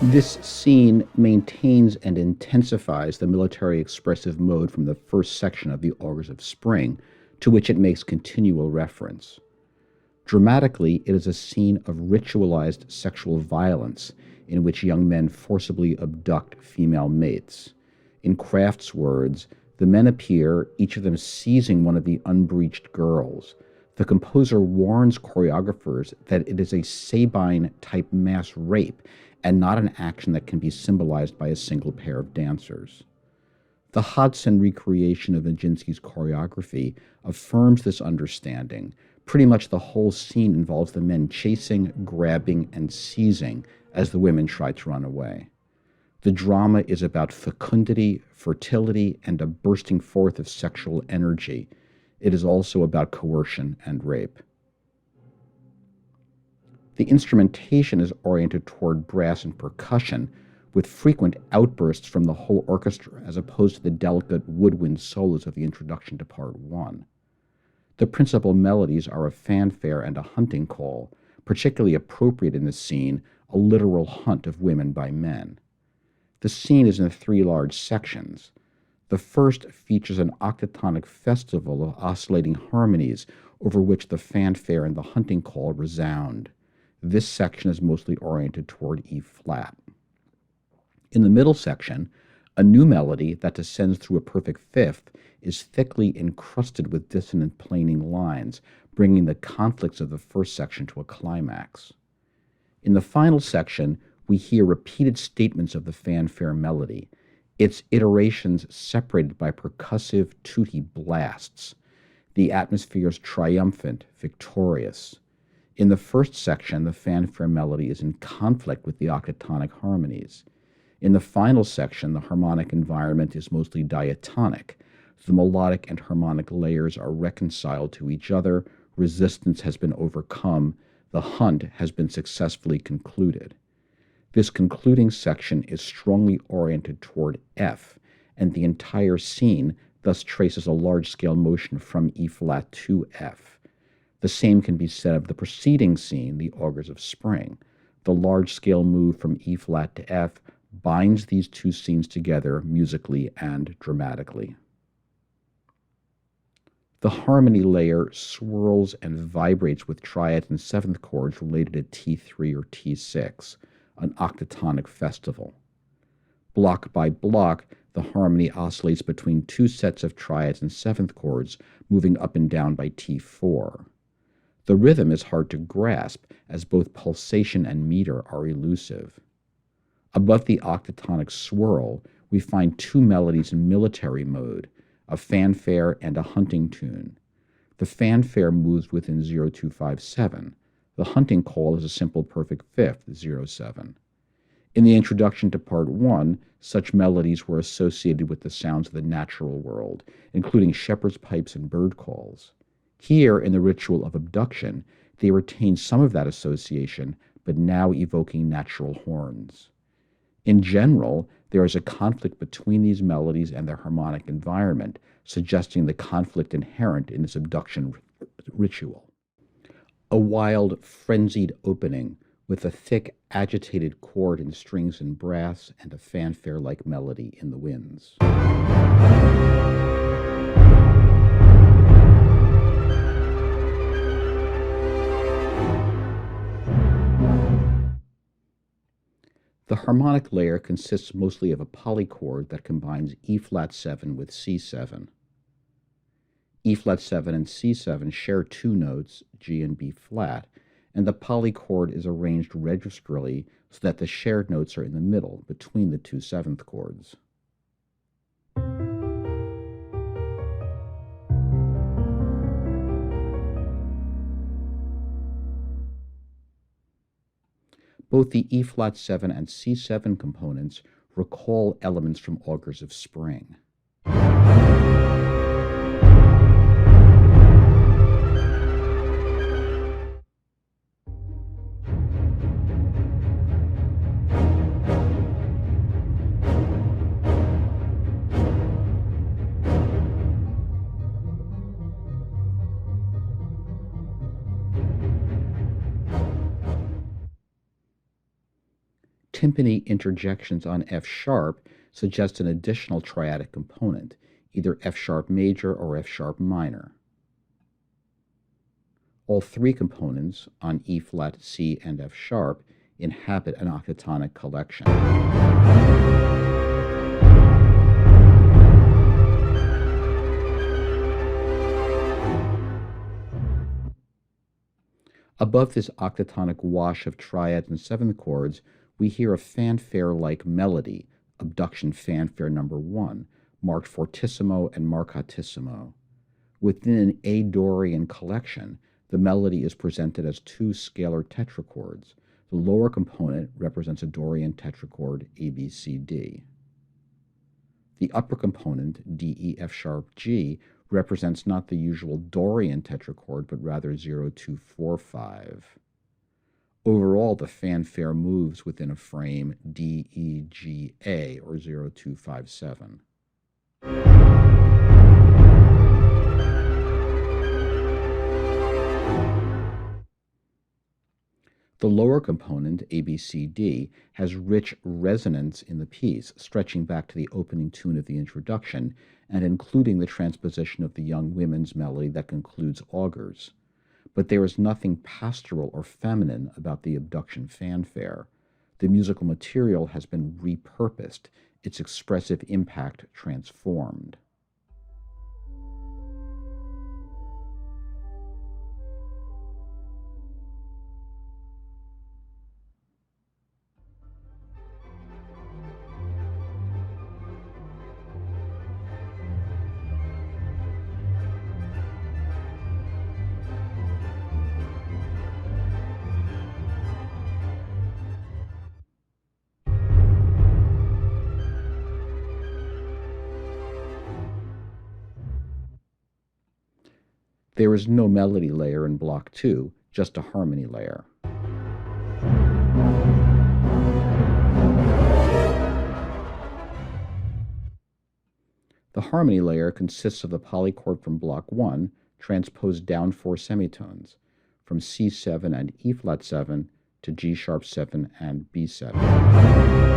This scene maintains and intensifies the military expressive mode from the first section of the Augurs of Spring, to which it makes continual reference. Dramatically, it is a scene of ritualized sexual violence in which young men forcibly abduct female mates. In Kraft's words, the men appear, each of them seizing one of the unbreached girls. The composer warns choreographers that it is a Sabine-type mass rape and not an action that can be symbolized by a single pair of dancers. The Hodson recreation of Nijinsky's choreography affirms this understanding. Pretty much the whole scene involves the men chasing, grabbing, and seizing as the women try to run away. The drama is about fecundity, fertility, and a bursting forth of sexual energy. It is also about coercion and rape. The instrumentation is oriented toward brass and percussion, with frequent outbursts from the whole orchestra as opposed to the delicate woodwind solos of the introduction to Part 1. The principal melodies are a fanfare and a hunting call, particularly appropriate in this scene, a literal hunt of women by men. The scene is in 3 large sections. The first features an octatonic festival of oscillating harmonies over which the fanfare and the hunting call resound. This section is mostly oriented toward E flat. In the middle section, a new melody that descends through a perfect fifth is thickly encrusted with dissonant planing lines, bringing the conflicts of the first section to a climax. In the final section, we hear repeated statements of the fanfare melody, its iterations separated by percussive tutti blasts. The atmosphere is triumphant, victorious. In the first section, the fanfare melody is in conflict with the octatonic harmonies. In the final section, the harmonic environment is mostly diatonic. The melodic and harmonic layers are reconciled to each other, resistance has been overcome, the hunt has been successfully concluded. This concluding section is strongly oriented toward F, and the entire scene thus traces a large-scale motion from E flat to F. The same can be said of the preceding scene, the Augurs of Spring. The large-scale move from E flat to F binds these two scenes together musically and dramatically. The harmony layer swirls and vibrates with triads and seventh chords related to T3 or T6, an octatonic festival. Block by block, the harmony oscillates between 2 sets of triads and seventh chords, moving up and down by T4. The rhythm is hard to grasp, as both pulsation and meter are elusive. Above the octatonic swirl, we find 2 melodies in military mode, a fanfare and a hunting tune. The fanfare moves within 0257. The hunting call is a simple perfect fifth, 07. In the introduction to Part 1, such melodies were associated with the sounds of the natural world, including shepherd's pipes and bird calls. Here, in the Ritual of Abduction, they retain some of that association, but now evoking natural horns. In general, there is a conflict between these melodies and their harmonic environment, suggesting the conflict inherent in this abduction ritual. A wild, frenzied opening with a thick, agitated chord in strings and brass and a fanfare-like melody in the winds. The harmonic layer consists mostly of a polychord that combines E flat 7 with C7. E flat 7 and C7 share 2 notes, G and B flat, and the polychord is arranged registrally so that the shared notes are in the middle between the 2 seventh chords. Both the E flat 7 and C7 components recall elements from Augurs of Spring. timpani interjections on F sharp suggest an additional triadic component, either F sharp major or F sharp minor. All three components on E flat, C, and F sharp inhabit an octatonic collection. Above this octatonic wash of triads and seventh chords, we hear a fanfare-like melody, abduction fanfare number 1, marked fortissimo and marcatissimo. Within an A Dorian collection, the melody is presented as two scalar tetrachords. The lower component represents a Dorian tetrachord ABCD. The upper component, D, E, F sharp, G, represents not the usual Dorian tetrachord, but rather 0, 2, 4, 5. Overall, the fanfare moves within a frame D, E, G, A, or 0, 2, 5, 7. The lower component, ABCD, has rich resonance in the piece, stretching back to the opening tune of the introduction and including the transposition of the young women's melody that concludes augurs. But there is nothing pastoral or feminine about the abduction fanfare. The musical material has been repurposed, its expressive impact transformed. There is no melody layer in Block 2, just a harmony layer. The harmony layer consists of the polychord from Block 1 transposed down 4 semitones, from C7 and E flat 7 to G sharp 7 and B7.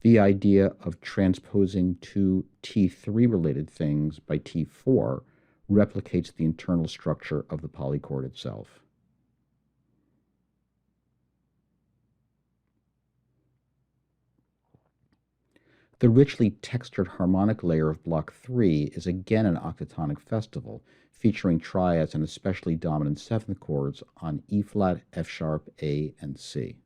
The idea of transposing two T3 related things by T4 replicates the internal structure of the polychord itself. The richly textured harmonic layer of Block 3 is again an octatonic festival, featuring triads and especially dominant seventh chords on E flat, F sharp, A, and C.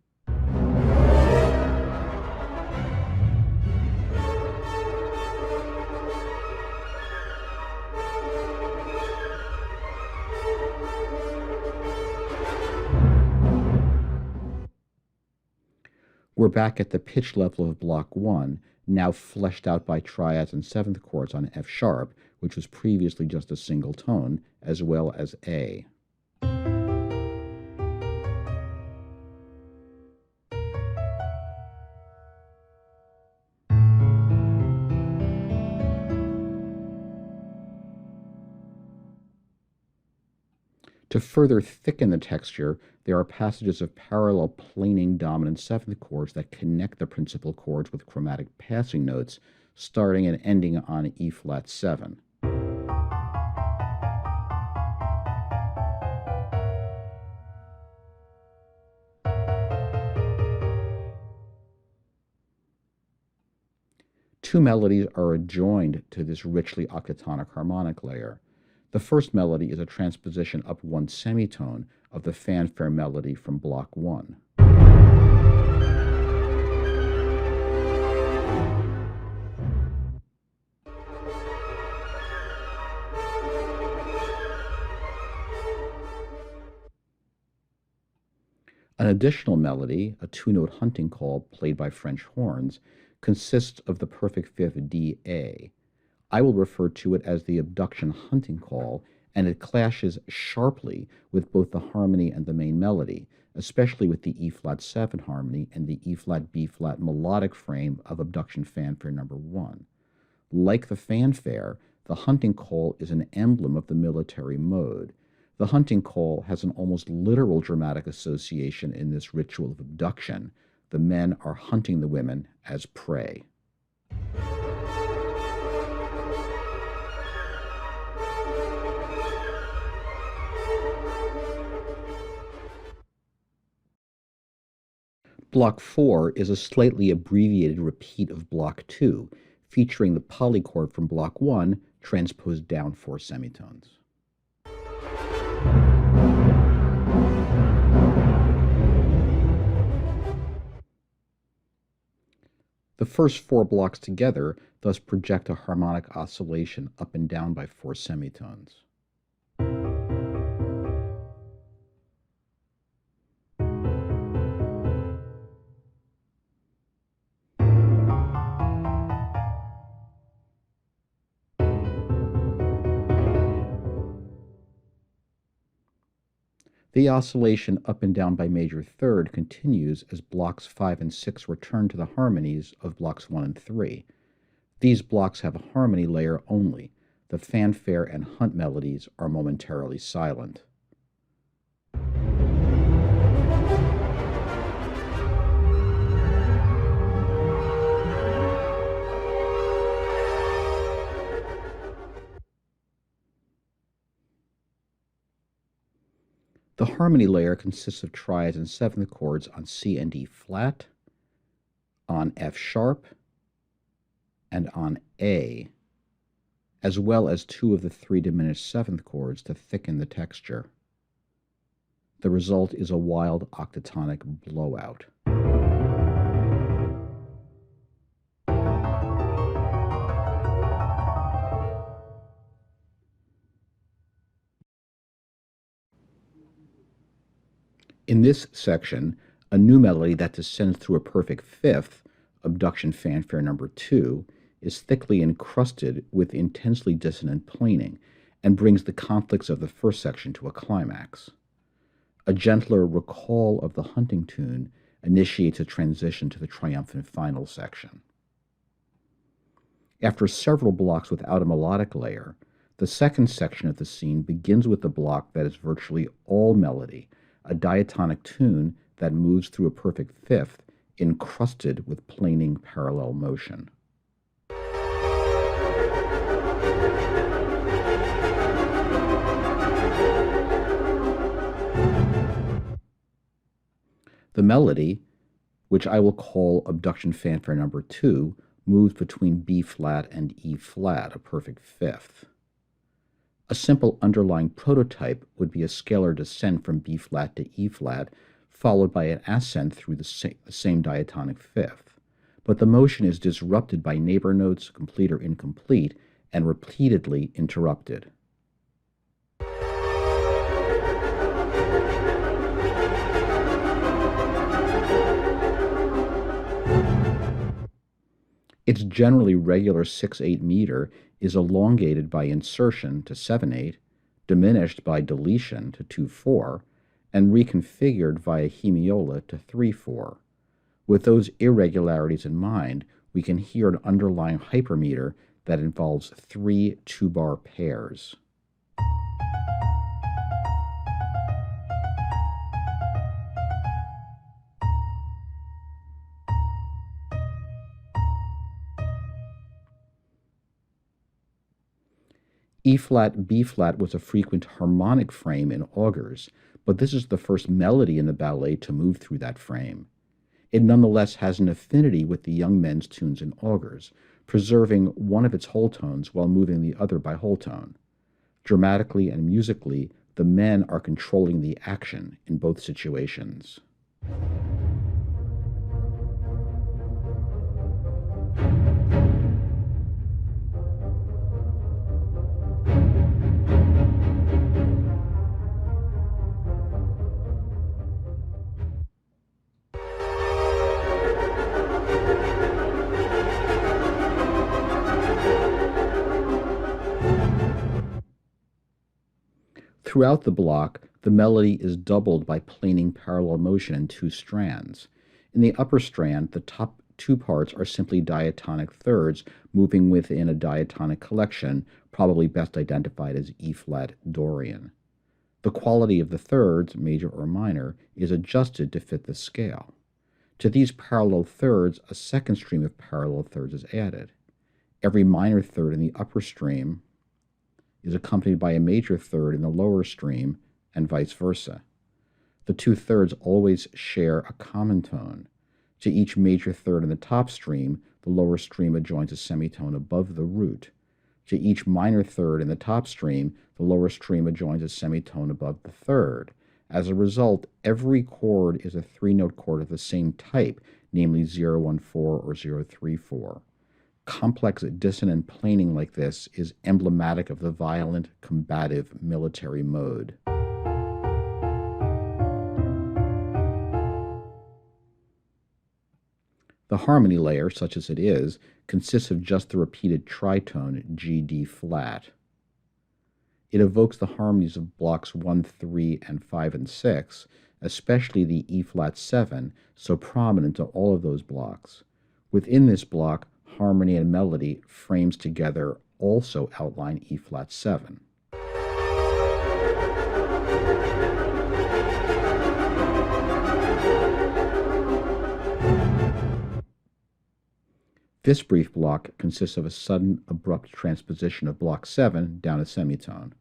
We're back at the pitch level of Block 1, now fleshed out by triads and seventh chords on F sharp, which was previously just a single tone, as well as A. To further thicken the texture, there are passages of parallel planing dominant seventh chords that connect the principal chords with chromatic passing notes, starting and ending on E flat 7. Two melodies are adjoined to this richly octatonic harmonic layer. The first melody is a transposition up one semitone of the fanfare melody from Block 1. An additional melody, a two-note hunting call played by French horns, consists of the perfect fifth D-A. I will refer to it as the abduction hunting call, and it clashes sharply with both the harmony and the main melody, especially with the E-flat 7 harmony and the E-flat B-flat melodic frame of Abduction Fanfare Number 1. Like the fanfare, the hunting call is an emblem of the military mode. The hunting call has an almost literal dramatic association in this ritual of abduction. The men are hunting the women as prey. Block 4 is a slightly abbreviated repeat of Block 2, featuring the polychord from Block 1 transposed down 4 semitones. The first 4 blocks together thus project a harmonic oscillation up and down by 4 semitones. The oscillation up and down by major third continues as blocks 5 and 6 return to the harmonies of blocks 1 and 3. These blocks have a harmony layer only. The fanfare and hunt melodies are momentarily silent. The harmony layer consists of triads and seventh chords on C and E flat, on F sharp, and on A, as well as 2 of the 3 diminished seventh chords to thicken the texture. The result is a wild octatonic blowout. In this section, a new melody that descends through a perfect fifth, Abduction Fanfare Number 2, is thickly encrusted with intensely dissonant planing and brings the conflicts of the first section to a climax. A gentler recall of the hunting tune initiates a transition to the triumphant final section. After several blocks without a melodic layer, the second section of the scene begins with a block that is virtually all melody, a diatonic tune that moves through a perfect fifth, encrusted with planing parallel motion. The melody, which I will call Abduction Fanfare Number 2, moves between B flat and E flat, a perfect fifth. A simple underlying prototype would be a scalar descent from B flat to E flat, followed by an ascent through the same diatonic fifth. But the motion is disrupted by neighbor notes, complete or incomplete, and repeatedly interrupted. Its generally regular 6/8 meter is elongated by insertion to 7/8, diminished by deletion to 2/4, and reconfigured via hemiola to 3/4. With those irregularities in mind, we can hear an underlying hypermeter that involves 3 two-bar pairs. E-flat, B-flat was a frequent harmonic frame in augurs, but this is the first melody in the ballet to move through that frame. It nonetheless has an affinity with the young men's tunes in augurs, preserving one of its whole tones while moving the other by whole tone. Dramatically and musically, the men are controlling the action in both situations. Throughout the block, the melody is doubled by planing parallel motion in two strands. In the upper strand, the top two parts are simply diatonic thirds moving within a diatonic collection, probably best identified as E-flat Dorian. The quality of the thirds, major or minor, is adjusted to fit the scale. To these parallel thirds, a second stream of parallel thirds is added. Every minor third in the upper stream is accompanied by a major third in the lower stream, and vice versa. The two thirds always share a common tone. To each major third in the top stream, the lower stream adjoins a semitone above the root. To each minor third in the top stream, the lower stream adjoins a semitone above the third. As a result, every chord is a three-note chord of the same type, namely 014 or 034. Complex dissonant planing like this is emblematic of the violent, combative military mode. The harmony layer, such as it is, consists of just the repeated tritone G-D flat. It evokes the harmonies of blocks 1, 3, and 5, and 6, especially the E-flat 7, so prominent to all of those blocks. Within this block, harmony and melody, frames together, also outline E-flat 7. This brief block consists of a sudden, abrupt transposition of block 7 down a semitone.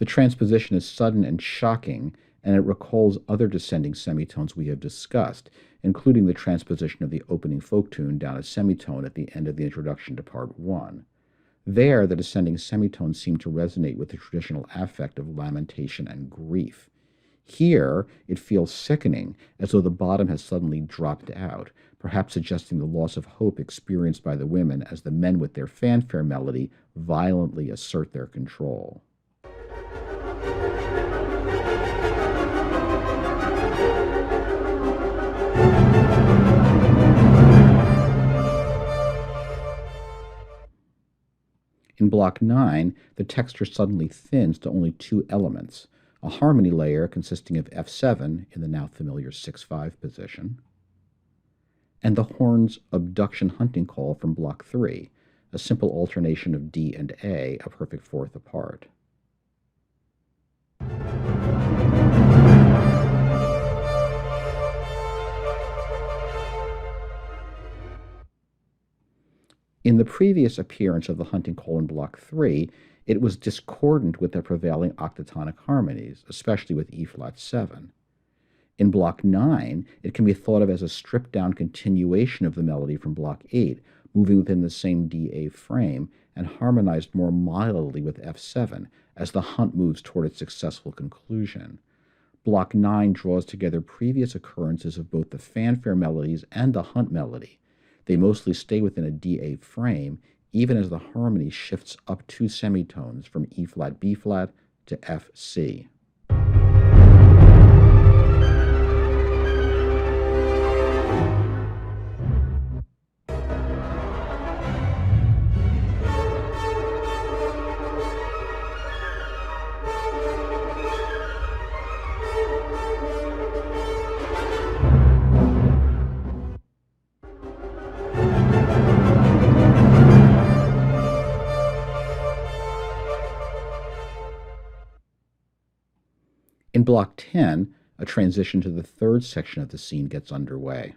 The transposition is sudden and shocking, and it recalls other descending semitones we have discussed, including the transposition of the opening folk tune down a semitone at the end of the introduction to Part 1. There, the descending semitones seem to resonate with the traditional affect of lamentation and grief. Here, it feels sickening, as though the bottom has suddenly dropped out, perhaps suggesting the loss of hope experienced by the women as the men with their fanfare melody violently assert their control. In block 9, the texture suddenly thins to only two elements, a harmony layer consisting of F7 in the now familiar 6-5 position, and the horn's abduction hunting call from block 3, a simple alternation of D and A, a perfect fourth apart. In the previous appearance of the hunting call in block 3, it was discordant with the prevailing octatonic harmonies, especially with E-flat 7. In block 9, it can be thought of as a stripped-down continuation of the melody from block 8, moving within the same D-A frame, and harmonized more mildly with F7 as the hunt moves toward its successful conclusion. Block 9 draws together previous occurrences of both the fanfare melodies and the hunt melody. They mostly stay within a D-A frame, even as the harmony shifts up two semitones from E-flat B-flat to F-C. In block 10, a transition to the third section of the scene gets underway.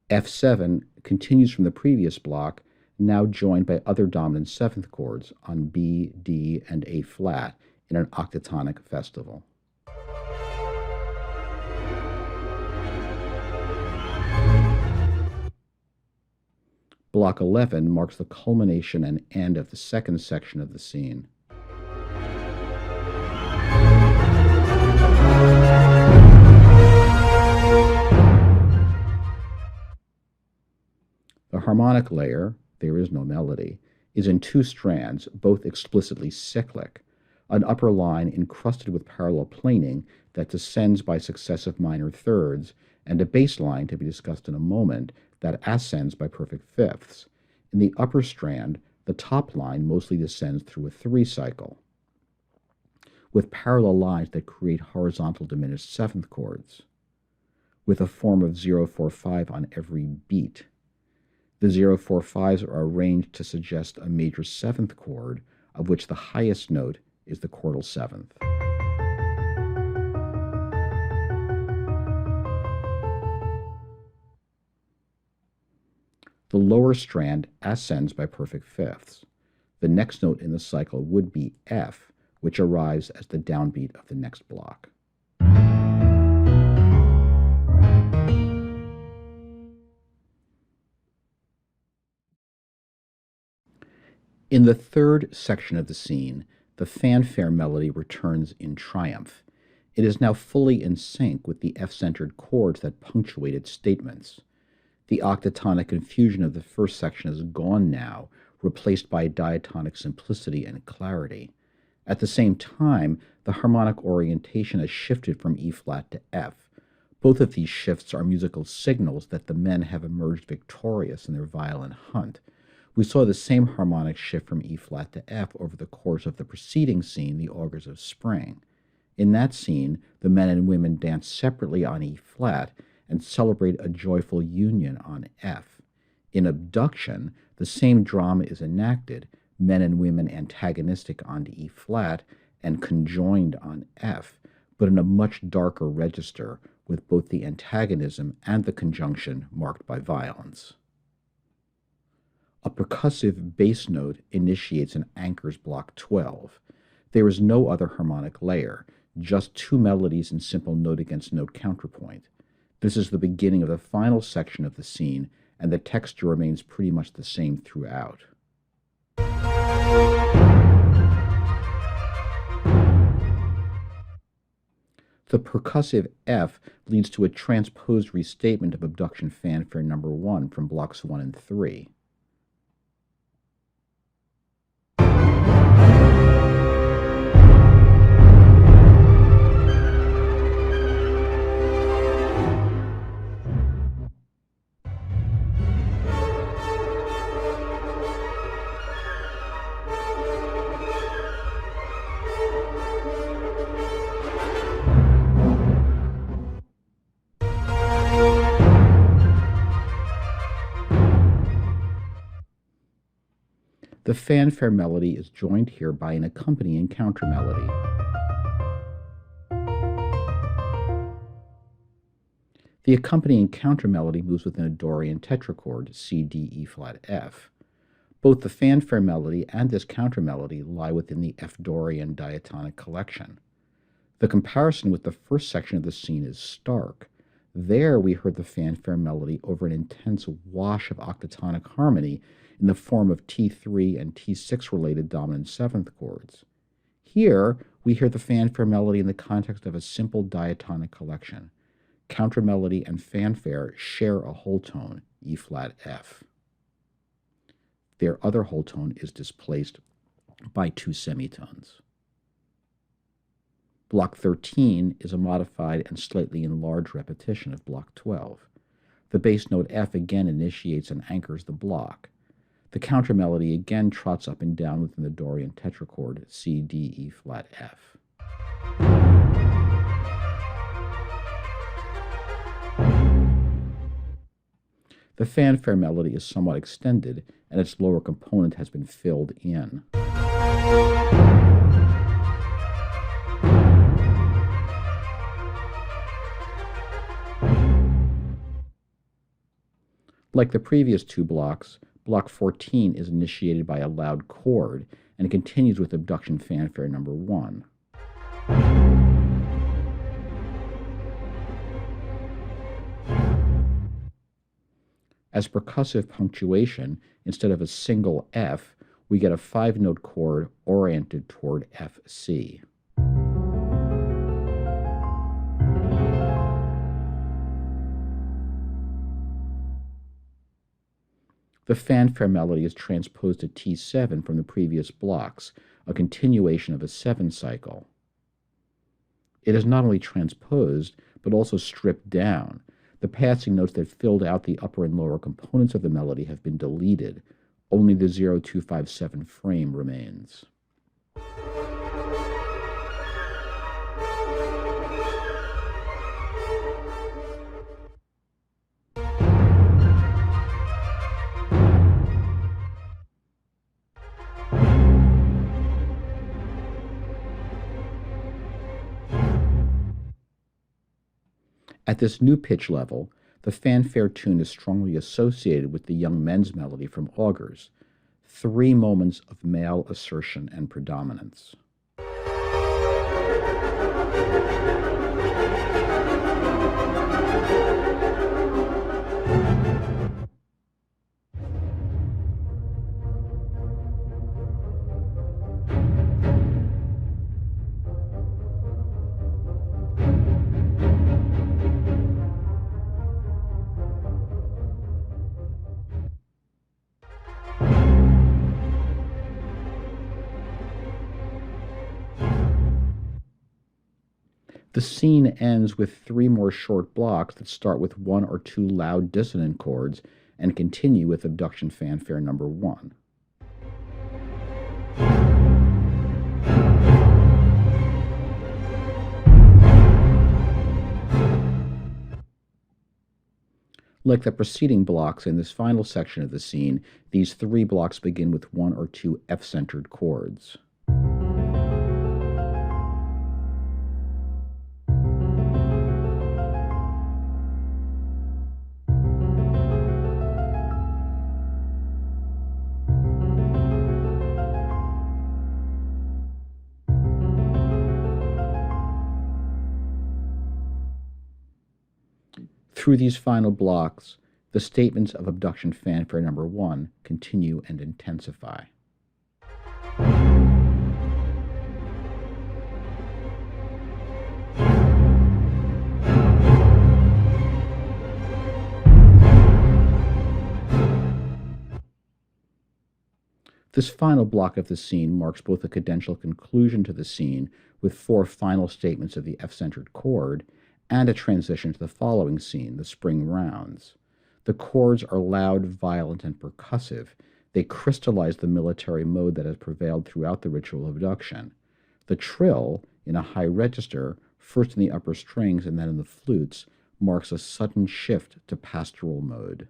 F7 continues from the previous block, now joined by other dominant seventh chords on B, D, and A flat in an octatonic festival. Block 11 marks the culmination and end of the second section of the scene. The harmonic layer, there is no melody, is in two strands, both explicitly cyclic. an upper line encrusted with parallel planing that descends by successive minor thirds, and a bass line, to be discussed in a moment, that ascends by perfect fifths. In the upper strand, the top line mostly descends through a 3-cycle, with parallel lines that create horizontal diminished seventh chords, with a form of 0-4-5 on every beat. The 0-4-5s are arranged to suggest a major seventh chord, of which the highest note is the chordal seventh. The lower strand ascends by perfect fifths. The next note in the cycle would be F, which arrives as the downbeat of the next block. In the third section of the scene, the fanfare melody returns in triumph. It is now fully in sync with the F-centered chords that punctuate its statements. The octatonic confusion of the first section is gone now, replaced by diatonic simplicity and clarity. At the same time, the harmonic orientation has shifted from E-flat to F. Both of these shifts are musical signals that the men have emerged victorious in their violent hunt. We saw the same harmonic shift from E-flat to F over the course of the preceding scene, The Augurs of Spring. In that scene, the men and women dance separately on E-flat and celebrate a joyful union on F. In Abduction, the same drama is enacted, men and women antagonistic on E-flat and conjoined on F, but in a much darker register, with both the antagonism and the conjunction marked by violence. A percussive bass note initiates and anchors block 12. There is no other harmonic layer, just two melodies in simple note against note counterpoint. This is the beginning of the final section of the scene, and the texture remains pretty much the same throughout. The percussive F leads to a transposed restatement of Abduction Fanfare No. 1 from blocks 1 and 3. The fanfare melody is joined here by an accompanying counter melody. The accompanying counter melody moves within a Dorian tetrachord, C, D, E flat, F. Both the fanfare melody and this counter melody lie within the F Dorian diatonic collection. The comparison with the first section of the scene is stark. There we heard the fanfare melody over an intense wash of octatonic harmony in the form of T3 and T6 related dominant seventh chords. Here we hear the fanfare melody in the context of a simple diatonic collection. Counter melody and fanfare share a whole tone, E flat F. Their other whole tone is displaced by two semitones. Block 13 is a modified and slightly enlarged repetition of block 12. The bass note F again initiates and anchors the block. The counter melody again trots up and down within the Dorian tetrachord, C, D, E flat, F. The fanfare melody is somewhat extended, and its lower component has been filled in. Like the previous two blocks, block 14 is initiated by a loud chord and continues with Abduction Fanfare No. 1. As percussive punctuation, instead of a single F, we get a 5-note chord oriented toward FC. The fanfare melody is transposed to T7 from the previous blocks, a continuation of a 7 cycle. It is not only transposed, but also stripped down. The passing notes that filled out the upper and lower components of the melody have been deleted. Only the 0257 frame remains. At this new pitch level, the fanfare tune is strongly associated with the young men's melody from Augurs, 3 moments of male assertion and predominance. The scene ends with 3 more short blocks that start with 1 or 2 loud dissonant chords and continue with abduction fanfare number 1. Like the preceding blocks in this final section of the scene, these 3 blocks begin with 1 or 2 F-centered chords. Through these final blocks, the statements of abduction fanfare number 1 continue and intensify. This final block of the scene marks both a cadential conclusion to the scene with 4 final statements of the F-centered chord and a transition to the following scene, the spring rounds. The chords are loud, violent, and percussive. They crystallize the military mode that has prevailed throughout the ritual of abduction. The trill, in a high register, first in the upper strings and then in the flutes, marks a sudden shift to pastoral mode.